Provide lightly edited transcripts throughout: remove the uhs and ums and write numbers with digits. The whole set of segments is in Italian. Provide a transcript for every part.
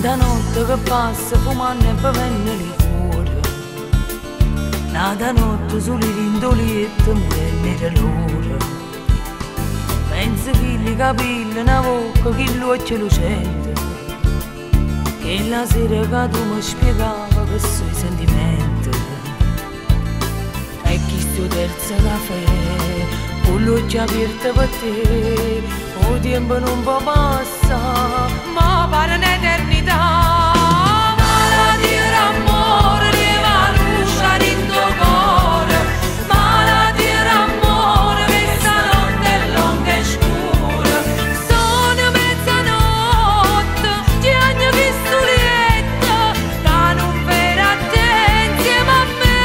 Nata notte che passa fumando e bevendo liquore, nata notte soli rindoliette morendo l'ora. Penso che li capelli una bocca che l'occhio lucente, che la sera che tu mi spiegava che sui sentimenti. E chi sto terzo caffè, con l'occhio aperto per te, il tempo non può passare, ma pare un'eternità. Malattia d'amore, leva luce in tuo cuore, malattia d'amore, questa notte è lunga e scura. Sono mezzanotte, ti agno che sto letto, che non per a te insieme a me.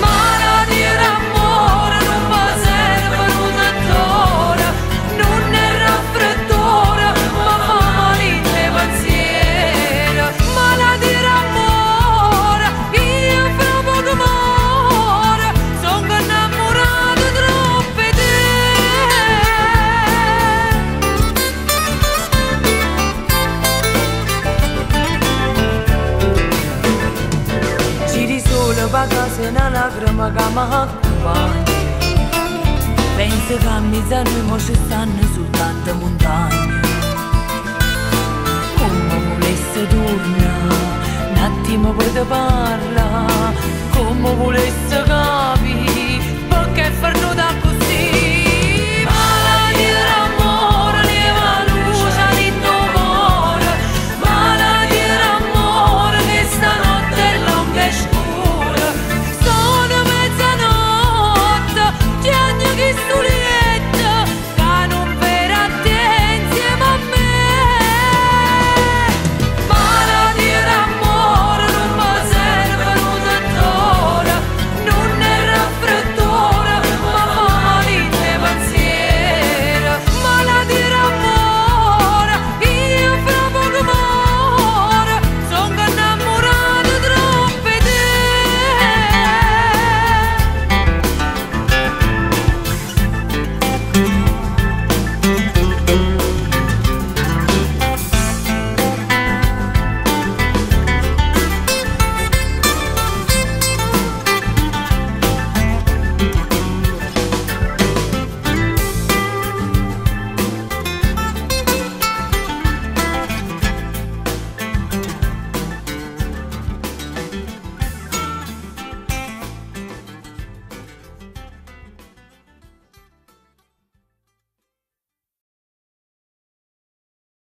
Malattia d'amore, non mi serve un dottore, non è raffreddore, ma fa malire pensiero. Malattia d'amore, io fra poco muore, sono innamorato troppo di te. Giri solo per casa e una lacrima che mi accompagna. Penso che a mezzo a noi mo ci stanno soltanto montagne.